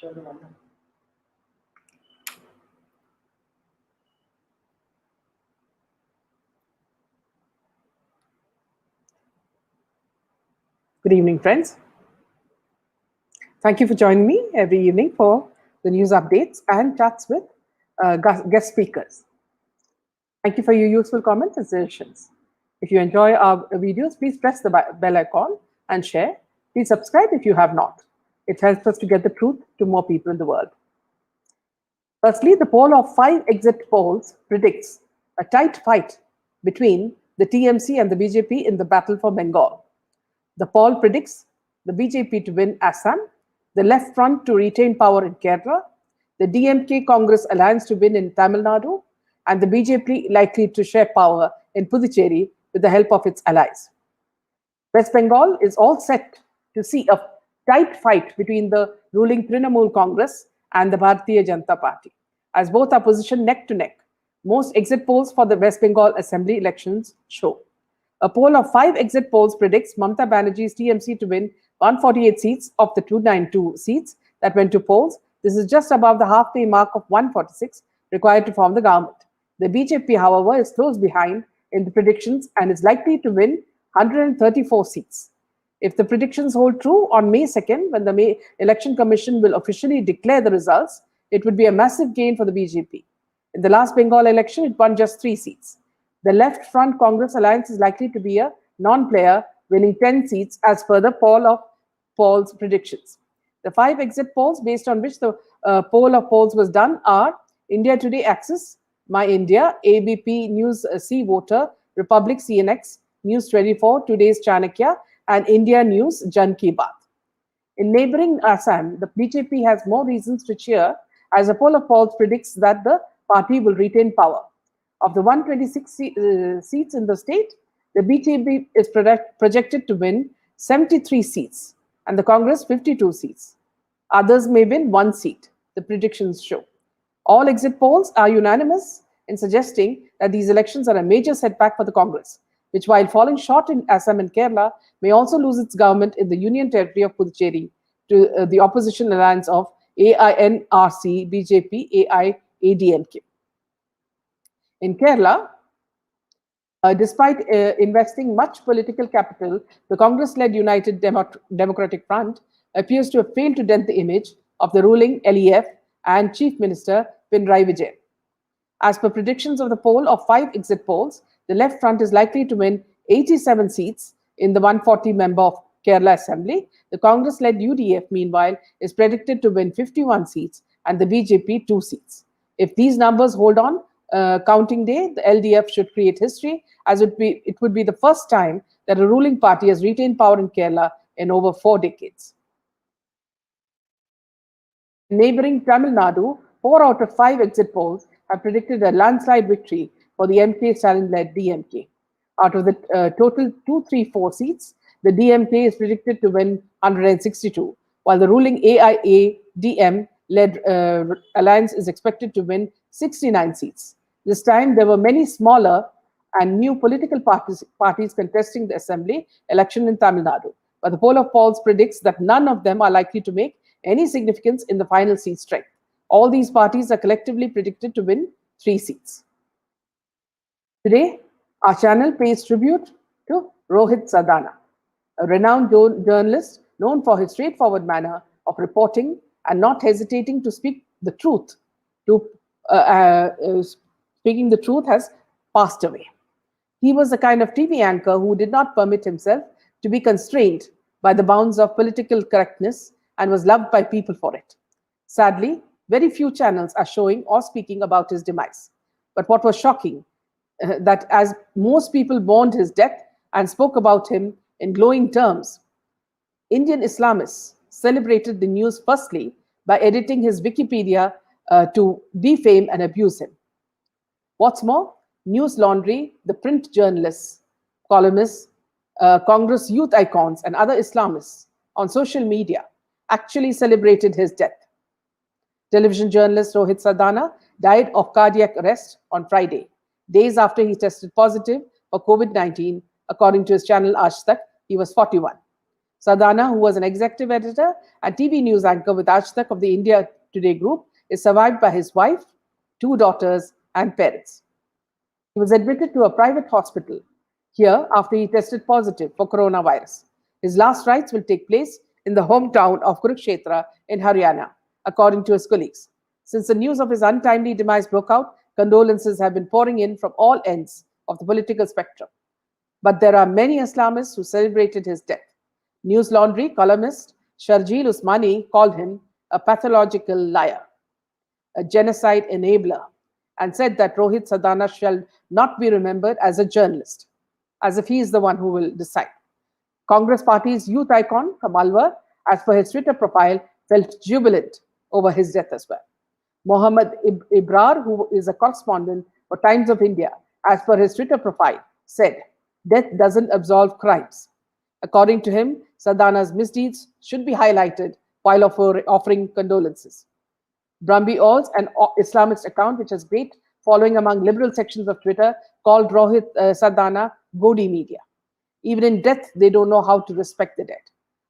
Good evening, friends. Thank you for joining me every evening for the news updates and chats with guest speakers. Thank you for your useful comments and suggestions. If you enjoy our videos, please press the bell icon and share. Please subscribe if you have not. It helps us to get the truth to more people in the world. Firstly, the poll of 5 exit polls predicts a tight fight between the TMC and the BJP in the battle for Bengal. The poll predicts the BJP to win Assam, the Left Front to retain power in Kerala, the DMK Congress alliance to win in Tamil Nadu, and the BJP likely to share power in Puducherry with the help of its allies. West Bengal is all set to see a tight fight between the ruling Trinamool Congress and the Bharatiya Janata Party, as both are positioned neck to neck. Most exit polls for the West Bengal Assembly elections show. A poll of 5 exit polls predicts Mamata Banerjee's TMC to win 148 seats of the 292 seats that went to polls. This is just above the halfway mark of 146 required to form the government. The BJP, however, is close behind in the predictions and is likely to win 134 seats. If the predictions hold true on May 2nd, when the May Election Commission will officially declare the results, it would be a massive gain for the BJP. In the last Bengal election, it won just 3 seats. The Left Front Congress alliance is likely to be a non-player, winning 10 seats as per the poll of polls predictions. The 5 exit polls based on which the poll of polls was done are India Today Access, My India, ABP News C Voter, Republic CNX, News 24, Today's Chanakya, and India News Jan Ki Baat. In neighboring Assam, the BJP has more reasons to cheer as a poll of polls predicts that the party will retain power. Of the 126 seats in the state, the BJP is projected to win 73 seats and the Congress 52 seats. Others may win 1 seat, the predictions show. All exit polls are unanimous in suggesting that these elections are a major setback for the Congress, which, while falling short in Assam and Kerala, may also lose its government in the union territory of Puducherry to the opposition alliance of AINRC, BJP, AIADMK. In Kerala, despite investing much political capital, the Congress-led United Democratic Front appears to have failed to dent the image of the ruling LEF and Chief Minister Pinarayi Vijayan. As per predictions of the poll of 5 exit polls, the Left Front is likely to win 87 seats in the 140-member of Kerala Assembly. The Congress-led UDF, meanwhile, is predicted to win 51 seats and the BJP 2 seats. If these numbers hold on counting day, the LDF should create history, as it would be the first time that a ruling party has retained power in Kerala in over 4 decades. In neighboring Tamil Nadu, 4 out of 5 exit polls have predicted a landslide victory for the MK Stalin-led DMK. Out of the total 234 seats, the DMK is predicted to win 162, while the ruling AIADM-led alliance is expected to win 69 seats. This time, there were many smaller and new political parties contesting the assembly election in Tamil Nadu, but the poll of polls predicts that none of them are likely to make any significance in the final seat strength. All these parties are collectively predicted to win 3 seats. Today, our channel pays tribute to Rohit Sardan, a renowned journalist known for his straightforward manner of reporting and not hesitating to speak the truth. Speaking the truth has passed away. He was the kind of TV anchor who did not permit himself to be constrained by the bounds of political correctness and was loved by people for it. Sadly, very few channels are showing or speaking about his demise. But what was shocking, that as most people mourned his death and spoke about him in glowing terms, Indian Islamists celebrated the news firstly by editing his Wikipedia to defame and abuse him. What's more, News Laundry, the print journalists, columnists, Congress youth icons, and other Islamists on social media actually celebrated his death. Television journalist Rohit Sardan died of cardiac arrest on Friday, days after he tested positive for COVID-19. According to his channel Aaj Tak, he was 41. Sardana, who was an executive editor and TV news anchor with Aaj Tak of the India Today group, is survived by his wife, 2 daughters, and parents. He was admitted to a private hospital here after he tested positive for coronavirus. His last rites will take place in the hometown of Kurukshetra in Haryana, according to his colleagues. Since the news of his untimely demise broke out, condolences have been pouring in from all ends of the political spectrum. But there are many Islamists who celebrated his death. News Laundry columnist Sharjeel Usmani called him a pathological liar, a genocide enabler, and said that Rohit Sardan shall not be remembered as a journalist, as if he is the one who will decide. Congress Party's youth icon, Kamalwar, as per his Twitter profile, felt jubilant over his death as well. Mohammad Ibrar, who is a correspondent for Times of India, as per his Twitter profile, said, "Death doesn't absolve crimes." According to him, Sardana's misdeeds should be highlighted while offering condolences. Brahmi Alls, an Islamist account which has great following among liberal sections of Twitter, called Rohit Sardana Godi media. Even in death, they don't know how to respect the dead.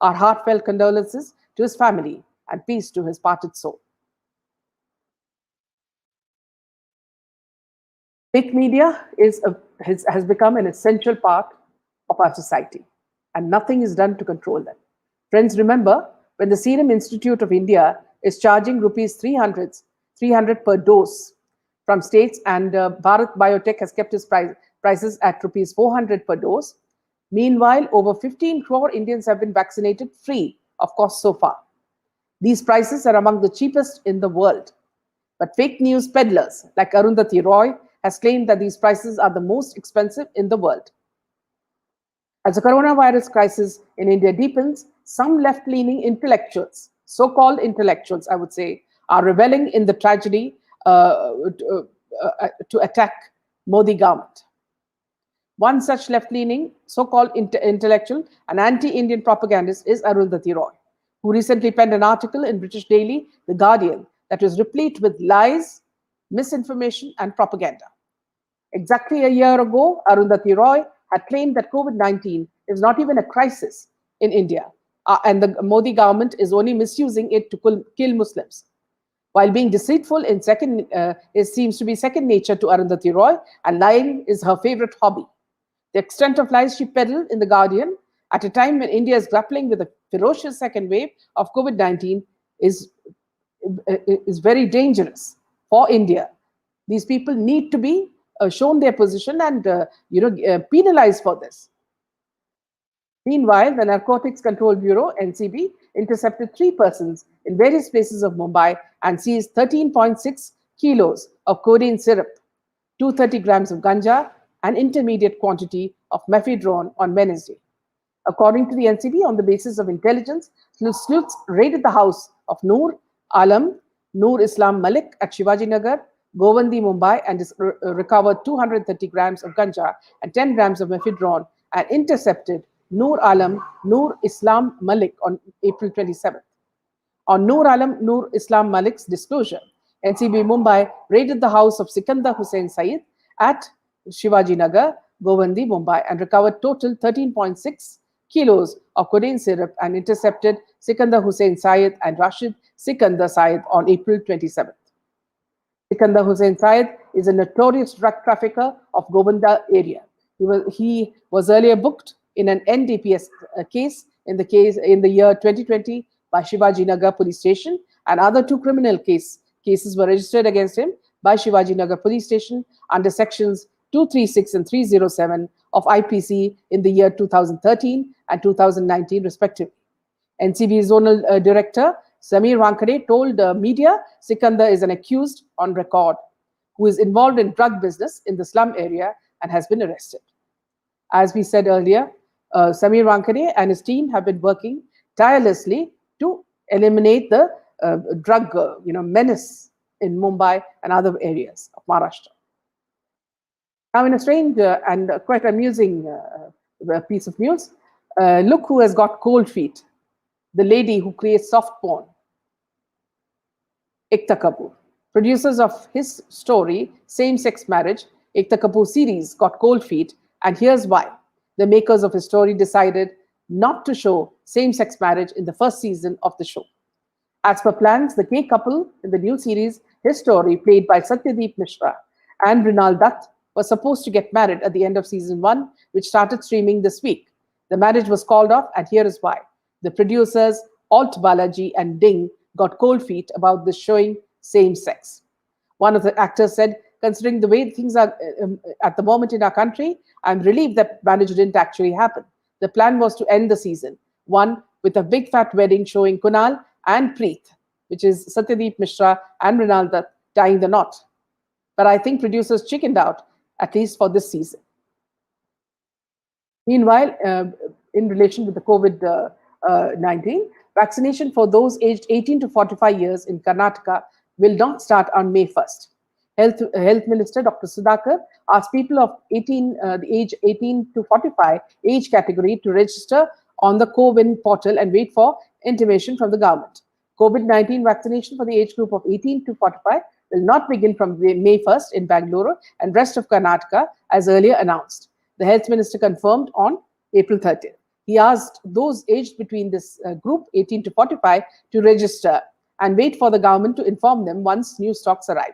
Our heartfelt condolences to his family and peace to his parted soul. Fake media has become an essential part of our society, and nothing is done to control them. Friends, remember when the Serum Institute of India is charging rupees 300 per dose from states, and Bharat Biotech has kept its prices at rupees 400 per dose. Meanwhile, over 15 crore Indians have been vaccinated free of cost so far. These prices are among the cheapest in the world. But fake news peddlers like Arundhati Roy has claimed that these prices are the most expensive in the world. As the coronavirus crisis in India deepens, some left-leaning intellectuals, so-called intellectuals, I would say, are reveling in the tragedy to attack Modi government. One such left-leaning, so-called intellectual and anti-Indian propagandist is Arundhati Roy, who recently penned an article in British daily The Guardian that was replete with lies, misinformation, and propaganda. Exactly a year ago, Arundhati Roy had claimed that COVID-19 is not even a crisis in India, and the Modi government is only misusing it to kill Muslims. While being deceitful it seems to be second nature to Arundhati Roy, and lying is her favorite hobby. The extent of lies she peddled in The Guardian at a time when India is grappling with a ferocious second wave of COVID-19 is very dangerous for India. These people need to be shown their position and penalized for this. Meanwhile, the Narcotics Control Bureau, NCB, intercepted 3 persons in various places of Mumbai and seized 13.6 kilos of codeine syrup, 230 grams of ganja, and intermediate quantity of mephedrone on Wednesday. According to the NCB, on the basis of intelligence, sleuths raided the house of Noor Alam, Noor Islam Malik at Shivaji Nagar, Govandi, Mumbai, and recovered 230 grams of ganja and 10 grams of mephedrone, and intercepted Noor Alam, Noor Islam Malik on April 27th. On Noor Alam, Noor Islam Malik's disclosure, NCB Mumbai raided the house of Sikandar Hussain Saeed at Shivaji Nagar, Govandi, Mumbai, and recovered total 13.6 kilos of codeine syrup and intercepted Sikandar Hussain Saeed and Rashid Sikandar Saeed on April 27th. Sikandar Hussain Saeed is a notorious drug trafficker of Govanda area. He was earlier booked in an NDPS case in the year 2020 by Shivaji Nagar Police Station, and other 2 criminal cases were registered against him by Shivaji Nagar Police Station under sections 236 and 307 of IPC in the year 2013 and 2019 respectively. NCB Zonal Director Samir Wankade told the media Sikandar is an accused on record who is involved in drug business in the slum area and has been arrested. As we said earlier, Samir Wankade and his team have been working tirelessly to eliminate the drug menace in Mumbai and other areas of Maharashtra. Now, in a strange and quite amusing piece of news, look who has got cold feet. The lady who creates soft porn, Ekta Kapoor. Producers of his story, Same-Sex Marriage, Ekta Kapoor series got cold feet, and here's why. The makers of his story decided not to show same-sex marriage in the first season of the show. As per plans, the gay couple in the new series, His Story, played by Satyadeep Mishra and Mrinal Dutt, was supposed to get married at the end of season 1, which started streaming this week. The marriage was called off, and here is why. The producers, Alt Balaji and Ding, got cold feet about this showing same sex. One of the actors said, considering the way things are at the moment in our country, I'm relieved that marriage didn't actually happen. The plan was to end the season 1 with a big fat wedding showing Kunal and Preet, which is Satyadeep Mishra and Mrinal Dutt, tying the knot. But I think producers chickened out, at least for this season. Meanwhile, in relation with the COVID-19, vaccination for those aged 18 to 45 years in Karnataka will not start on May 1st. Health Minister Dr. Sudhakar asked people of the age 18 to 45 age category to register on the CoWIN portal and wait for intimation from the government. COVID-19 vaccination for the age group of 18 to 45 will not begin from May 1st in Bangalore and rest of Karnataka as earlier announced. The Health Minister confirmed on April 30th. He asked those aged between this group, 18 to 45, to register and wait for the government to inform them once new stocks arrive.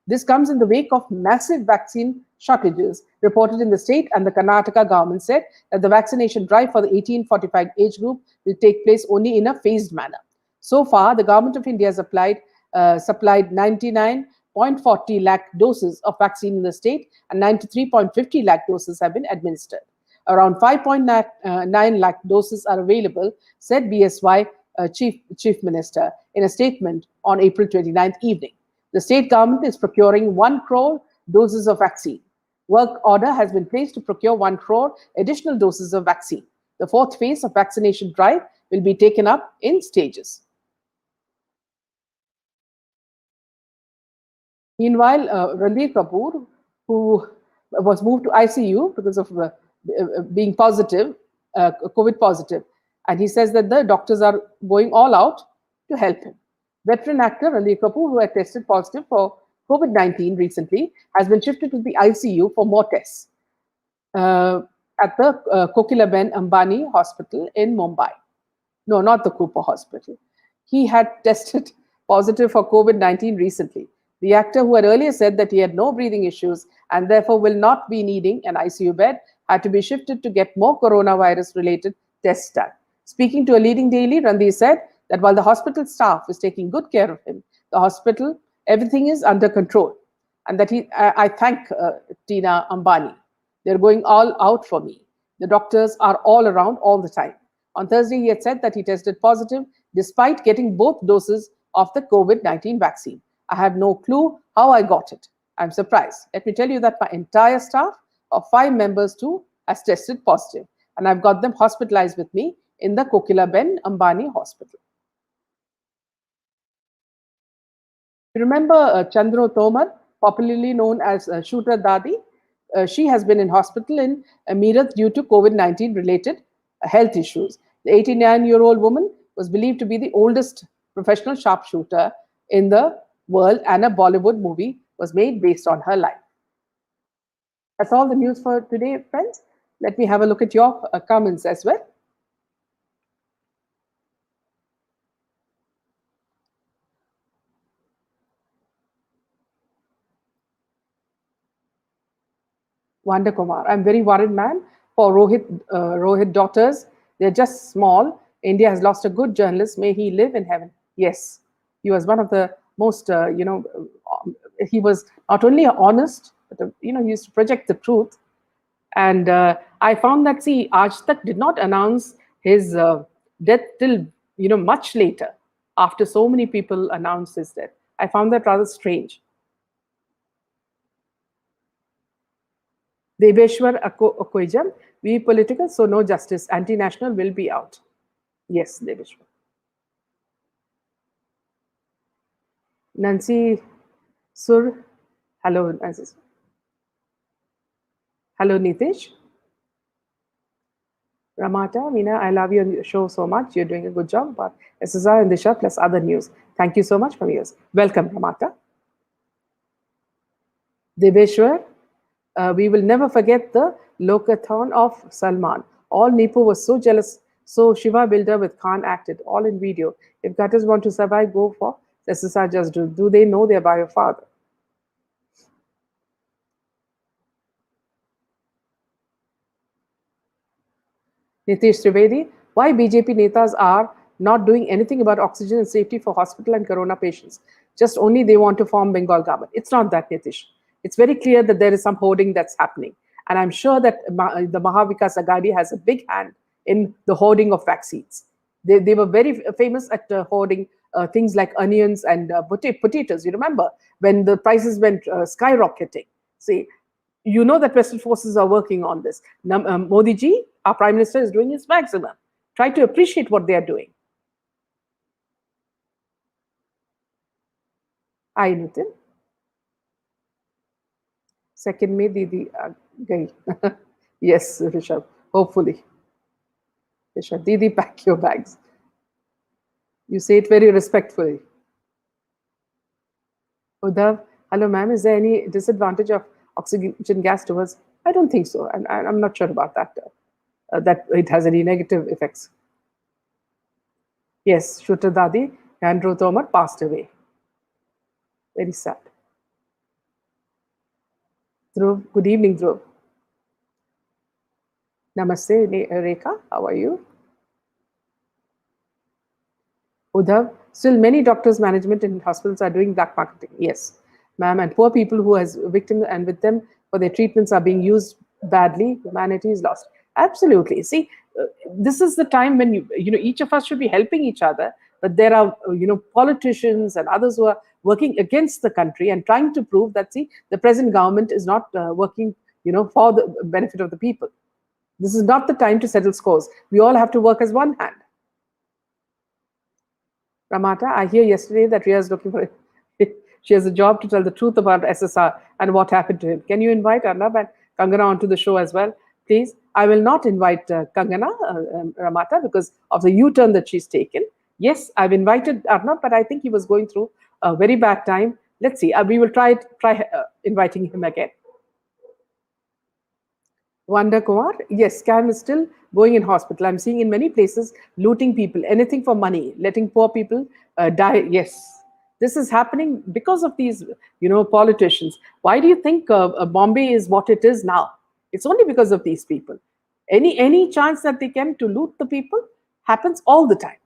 This comes in the wake of massive vaccine shortages reported in the state, and the Karnataka government said that the vaccination drive for the 18-45 age group will take place only in a phased manner. So far, the Government of India has supplied 99.40 lakh doses of vaccine in the state, and 93.50 lakh doses have been administered. Around 5.9 lakh doses are available, said BSY Chief Minister in a statement on April 29th evening. The state government is procuring 1 crore doses of vaccine. Work order has been placed to procure 1 crore additional doses of vaccine. The 4th phase of vaccination drive will be taken up in stages. Meanwhile, Ranbir Kapoor, who was moved to ICU because of being positive, COVID positive, and he says that the doctors are going all out to help him. Veteran actor Anil Kapoor, who had tested positive for COVID-19 recently, has been shifted to the ICU for more tests at the Kokilaben Ambani Hospital in Mumbai. No, not the Cooper Hospital. He had tested positive for COVID-19 recently. The actor, who had earlier said that he had no breathing issues and therefore will not be needing an ICU bed, had to be shifted to get more coronavirus-related tests done. Speaking to a leading daily, Ranbir said that while the hospital staff is taking good care of him, the hospital, everything is under control. And that I thank Tina Ambani. They're going all out for me. The doctors are all around all the time. On Thursday, he had said that he tested positive despite getting both doses of the COVID-19 vaccine. I have no clue how I got it. I'm surprised. Let me tell you that my entire staff of 5 members too has tested positive, and I've got them hospitalized with me in the Kokilaben Ambani Hospital. You remember Chandra Thomas, popularly known as Shooter Dadi? She has been in hospital in Meerut due to COVID-19 related health issues. The 89-year-old woman was believed to be the oldest professional sharpshooter in the world, and a Bollywood movie was made based on her life. That's all the news for today, friends. Let me have a look at your comments as well. Wanda Kumar, I'm very worried, man, for Rohit daughters. They're just small. India has lost a good journalist. May he live in heaven. Yes, he was one of the most, he was not only honest, but, he used to project the truth. And I found that, see, Aaj Tak did not announce his death till, much later, after so many people announced his death. I found that rather strange. Deveshwar Akoijam, we political, so no justice. Anti-national will be out. Yes, Deveshwar. Nancy Sur, hello, Nancy. Hello, Nitish. Ramata, Meena, I love your show so much. You're doing a good job. But SSR and Disha plus other news. Thank you so much for yours. Welcome, Ramata. Deveshwar, we will never forget the Lokathon of Salman. All Nipu was so jealous So Shiva Builder with Khan acted, all in video. If gutters want to survive, go for SSR just do. Do they know they're by your father? Nitish Trivedi, why BJP netas are not doing anything about oxygen and safety for hospital and corona patients? Just only they want to form Bengal government. It's not that, Nitish. It's very clear that there is some hoarding that's happening. And I'm sure that the Mahavikas Aghadi has a big hand in the hoarding of vaccines. They were very famous at hoarding things like onions and potatoes. You remember when the prices went skyrocketing. See, you know that Western forces are working on this. Modi ji, our Prime Minister, is doing his maximum. Try to appreciate what they are doing. Hi, Nitin. Second May, Didi gayi. Yes, Rishabh. Hopefully. Rishabh, Didi, pack your bags. You say it very respectfully. Uddhav, hello, ma'am. Is there any disadvantage of oxygen gas towards? I don't think so. And I'm not sure about that. That it has any negative effects. Yes, Shooter Dadi, Chandra Thomas passed away. Very sad. Dhruv, good evening, Dhruv. Namaste, Rekha. How are you? Uddhav, still many doctors, management, and hospitals are doing black marketing. Yes, ma'am. And poor people who has victims and with them for their treatments are being used badly. Humanity is lost. Absolutely. See, this is the time when each of us should be helping each other. But there are politicians and others who are working against the country and trying to prove that the present government is not working for the benefit of the people. This is not the time to settle scores. We all have to work as one hand. Ramata, I hear yesterday that Ria is looking for it. She has a job to tell the truth about SSR and what happened to him. Can you invite Arnab and Kangana onto the show as well, please? I will not invite Kangana, Ramata, because of the U-turn that she's taken. Yes, I've invited Arnab, but I think he was going through a very bad time. Let's see. We will try inviting him again. Wanda Kumar, yes, scam is still going in hospital. I'm seeing in many places looting people, anything for money, letting poor people die. Yes, this is happening because of these, politicians. Why do you think Bombay is what it is now? It's only because of these people. Any chance that they can to loot the people happens all the time.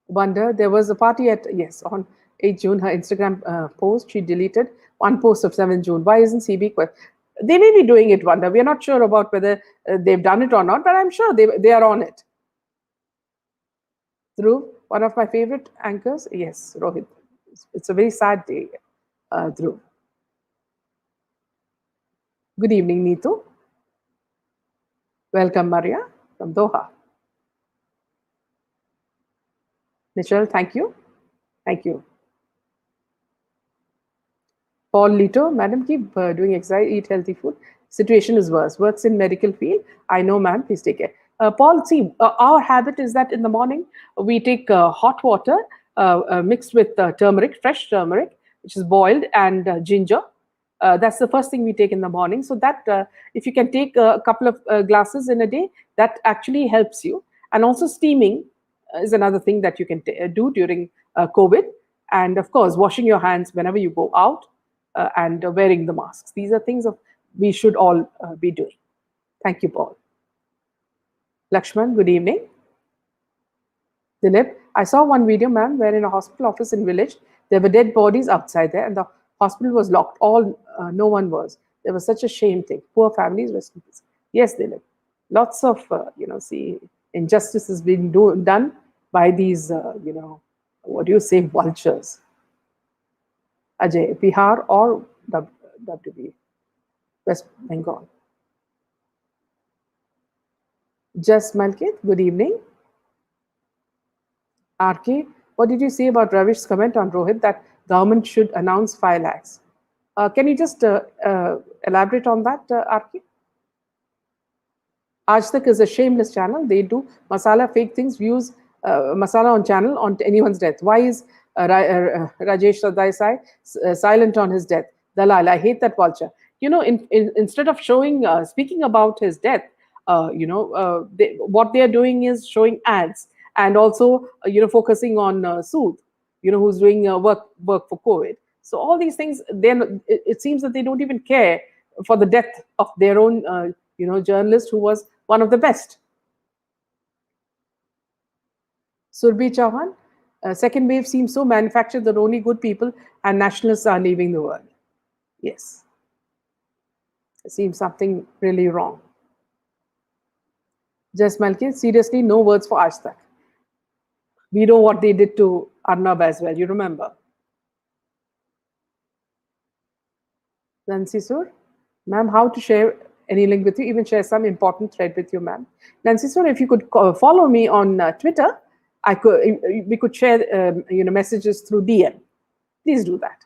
Wonder, there was a party on 8 June, her Instagram post, she deleted one post of 7 June. Why isn't CB quick? They may be doing it, Wonder. We are not sure about whether they've done it or not, but I'm sure they are on it. Dhruv, one of my favorite anchors. Yes, Rohit. It's a very sad day, Dhruv. Good evening, Neetu. Welcome, Maria from Doha. Nichal, thank you. Thank you. Paul Lito, madam, keep doing exercise, eat healthy food. Situation is worse. Works in medical field. I know, ma'am. Please take care. Paul, see, our habit is that in the morning we take hot water mixed with turmeric, fresh turmeric, which is boiled, and ginger. That's the first thing we take in the morning. So that if you can take a couple of glasses in a day, that actually helps you. And also steaming is another thing that you can do during COVID. And of course, washing your hands whenever you go out and wearing the masks. These are things we should all be doing. Thank you, Paul. Lakshman, good evening. Dilip, I saw one video, ma'am, where in a hospital office in village, there were dead bodies outside there and the hospital was locked. No one was. There was such a shame thing. Poor families, rest in peace. Yes, Dilip. Lots of, injustice is being done by these, what do you say, vultures. Ajay, Bihar or WB, West Bengal. Just Malkit, good evening. RK, what did you say about Ravish's comment on Rohit that government should announce 5 lakhs? Can you just elaborate on that, RK? Aaj Tak is a shameless channel. They do masala fake things, views masala on channel on anyone's death. Why is Rajesh Sardai silent on his death? Dalal, I hate that vulture. Instead of speaking about his death, what they are doing is showing ads, and also focusing on Sood, who's doing work for COVID. So all these things, then it seems that they don't even care for the death of their own journalist, who was one of the best. Surbhi Chauhan, second wave seems so manufactured that only good people and nationalists are leaving the world. Yes, it seems something really wrong. Just Malki, seriously, no words for Aaj Tak. We know what they did to Arnab as well, you remember. Nancy Sur, ma'am, how to share any link with you, even share some important thread with you, ma'am. Nancy Sur, if you could follow me on Twitter, we could share messages through DM. Please do that.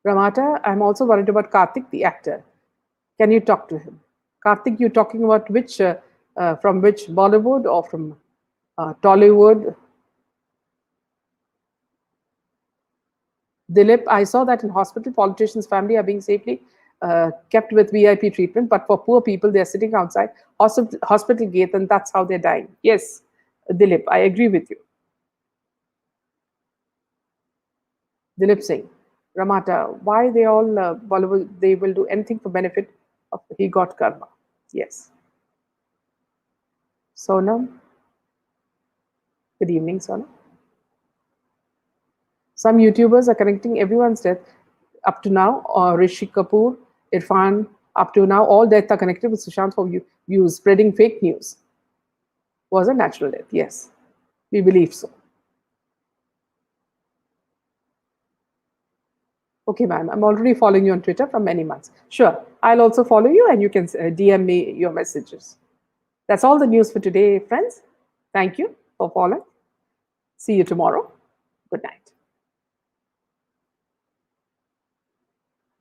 Ramata, I'm also worried about Karthik, the actor. Can you talk to him? Karthik, you're talking about which, from which Bollywood or from Tollywood? Dilip, I saw that in hospital, politicians' family are being safely kept with VIP treatment, but for poor people, they're sitting outside hospital gate, and that's how they're dying. Yes, Dilip, I agree with you. Dilip Singh, Ramata, why they all Bollywood, they will do anything for benefit of he got karma. Yes. Sonam, good evening, Sonam. Some YouTubers are connecting everyone's death up to now, or Rishi Kapoor, Irfan, up to now, all deaths are connected with Sushant for you spreading fake news. Was a natural death, yes. We believe so. Okay, ma'am, I'm already following you on Twitter for many months. Sure, I'll also follow you, and you can DM me your messages. That's all the news for today, friends. Thank you for following. See you tomorrow. Good night.